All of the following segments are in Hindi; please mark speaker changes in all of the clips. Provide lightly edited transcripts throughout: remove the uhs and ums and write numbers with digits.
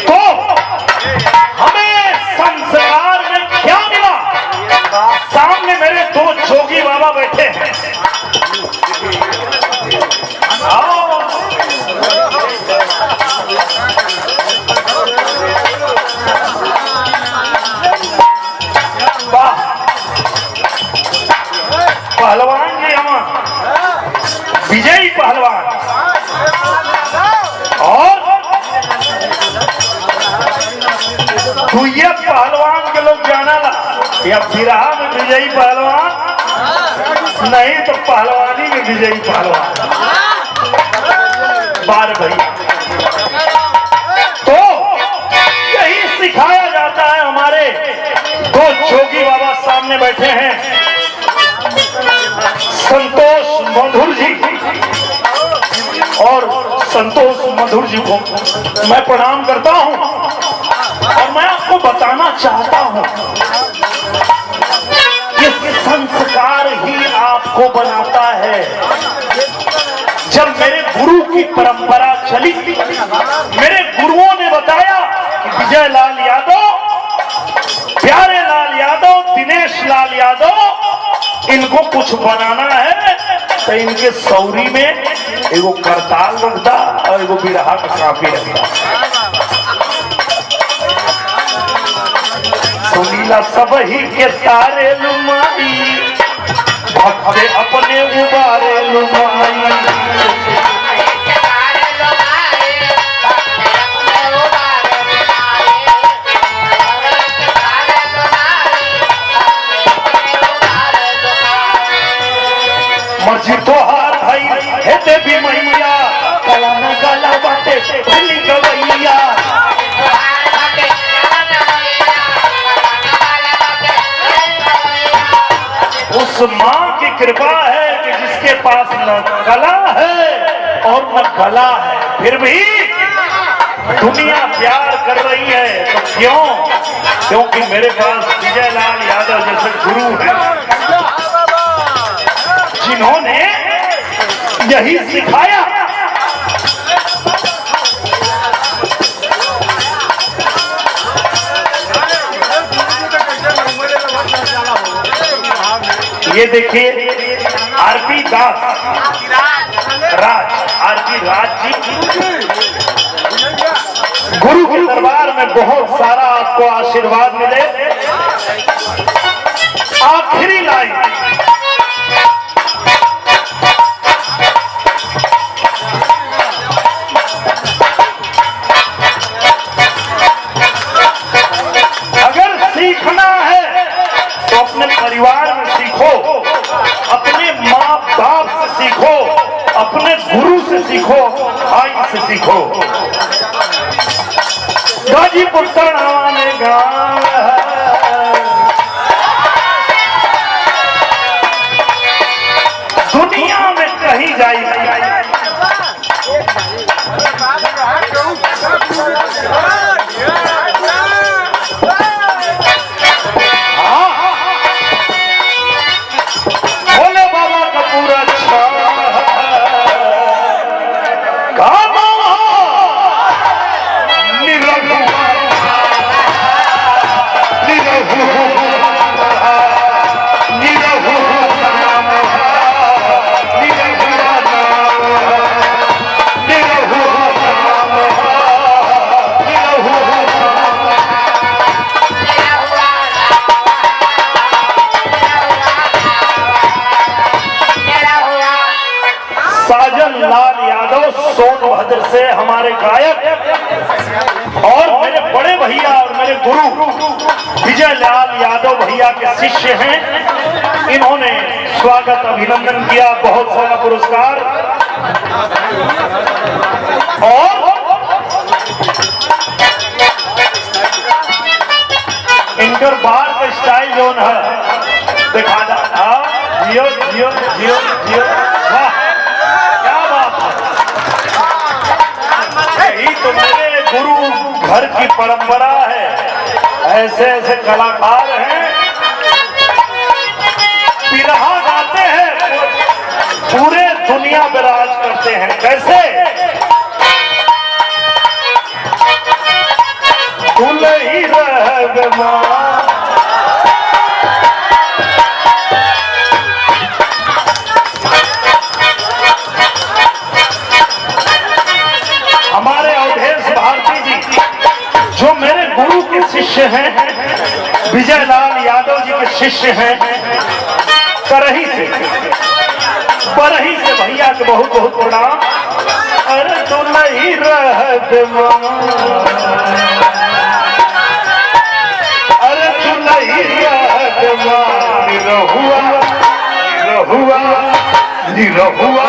Speaker 1: तो हमें संसार में क्या मिला? सामने मेरे दो जोगी बाबा बैठे हैं। आओ पहलवान जी, हम विजयी पहलवान, और दुइया पहलवान के लोग जाना ला या बिरहा में विजयी पहलवान नहीं तो पहलवानी में विजयी पहलवान। बार भैया तो यही सिखाया जाता है। हमारे दो जोगी बाबा सामने बैठे हैं, संतोष मधुर जी, और संतोष मधुर जी को मैं प्रणाम करता हूं और मैं आपको बताना चाहता हूं कि संस्कार ही आपको बनाता है। जब मेरे गुरु की परंपरा चली, मेरे गुरुओं ने बताया कि विजय लाल यादव, प्यारे लाल यादव, दिनेश लाल यादव, इनको कुछ बनाना है तो इनके सौरी में एगो करताल रखता और एगो बिरहा का काफी रखता। सुनीला सब ही के तारे लुमाई, भक्ते अपने उबारे लुमाई। मर्जी तो हार भाई है देवी मैया, कला न गला बाटे भली गवैया। उस माँ की कृपा है कि जिसके पास न कला है और न गला है, फिर भी दुनिया प्यार कर रही है। तो क्यों? क्योंकि मेरे पास विजय लाल यादव जैसे गुरु हैं, जिन्होंने यही सिखाया। ये देखिए आरपी दास राज, आरपी राज जी, गुरु के दरबार में बहुत सारा आपको आशीर्वाद मिले। आखिरी लाइन, अगर सीखना है तो अपने परिवार में सीखो, अपने माँ बाप से सीखो, अपने गुरु से सीखो, भाई से सीखो। गाजीपुर तड़ाने गाँव दुनिया में कहीं जाइए, भोले बाबा का पूरा सोनभद्र से हमारे गायक और मेरे बड़े भैया और मेरे गुरु विजय लाल यादव भैया के शिष्य हैं। इन्होंने स्वागत अभिनंदन किया, बहुत सारा पुरस्कार। और इनकर बार का स्टाइल जो है दिखा जियो जियो जियो जियो, वाह क्या बात है। यही तो मेरे गुरु घर की परंपरा है, ऐसे ऐसे कलाकार हैं, बिरहा गाते हैं, पूरे दुनिया में राज करते हैं। कैसे ही रहमा। हमारे अवधेश भारती जी जो मेरे गुरु के शिष्य हैं, विजय लाल यादव जी के शिष्य हैं, करही से भैया के बहुत बहुत प्रणाम। अरे तो नहीं रहमा, अरे तू नहीं रहमा, निरहुआ निरहुआ निरहुआ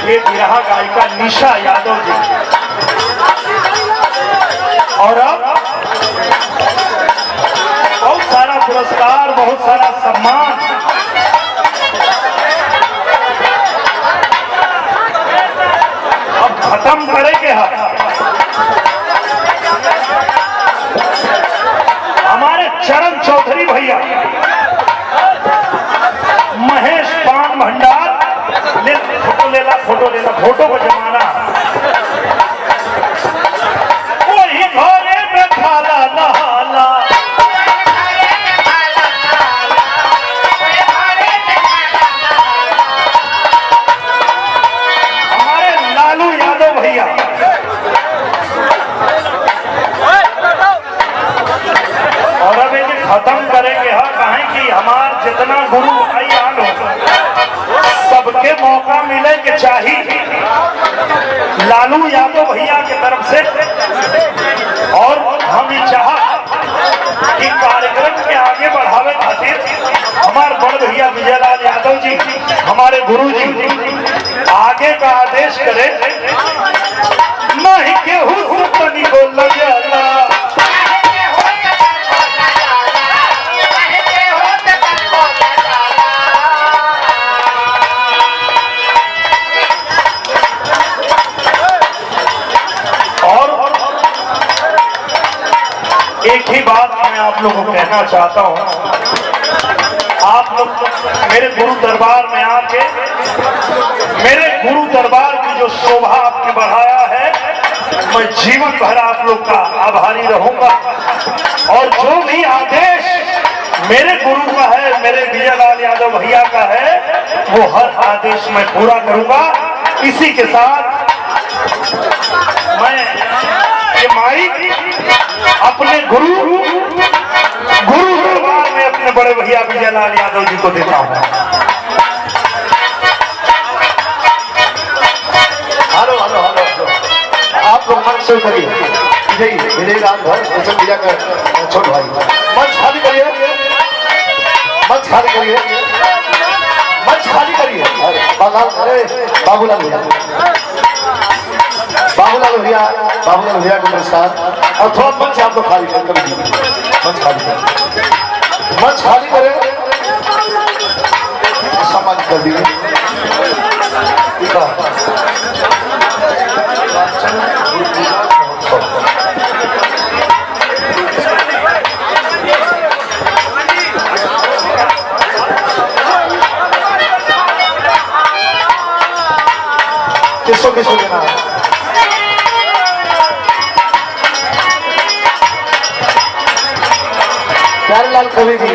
Speaker 1: बिरहा गायिका निशा यादव जी। और अब बहुत सारा पुरस्कार, बहुत सारा सम्मान। अब खत्म करेंगे हमारे चरण चौधरी भैया, महेश पान भंडार। फोटो को जमाना वही घरे में खाला नहाला। हमारे लालू यादव भैया, और अब ये खत्म करेंगे कहें कि हमार जितना गुरु भाई आन हो सबके मौका मिले के चाहिए। लालू यादव भैया की तरफ से और हम ये चाहा कि कार्यक्रम के आगे बढ़ावे खातिर हमारे बड़ भैया विजयलाल यादव जी, हमारे गुरु जी आगे का आदेश करे। नहीं केहू तनी को लगला, एक ही बात मैं आप लोगों को कहना चाहता हूं। आप लोग मेरे गुरु दरबार में आके मेरे गुरु दरबार की जो शोभा आपने बढ़ाया है, मैं जीवन भर आप लोग का आभारी रहूंगा। और जो भी आदेश मेरे गुरु का है, मेरे विजयलाल यादव भैया का है, वो हर आदेश मैं पूरा करूंगा। इसी के साथ मैं ये माइक अपने गुरु दरबार में अपने बड़े भैया विजयलाल यादव जी को देता हूं।
Speaker 2: हेलो हेलो हेलो, आप लोग मंच से करिए। मेरे रात भर भैया का छोट भाई, मंच खाली करिए, मंच खाली करिए, मंच खाली करिए। अरे बाबूलाल भैया, बाबूलाल भैया, बाबूलाल भैया को नमस्कार। और थोड़ा मंच आप लोग खाली करें, कभी मंच खाली करें, मंच खाली करें, सम्मानित कर दीजिए। किसको किसको देना है? प्यारेलाल कवि जी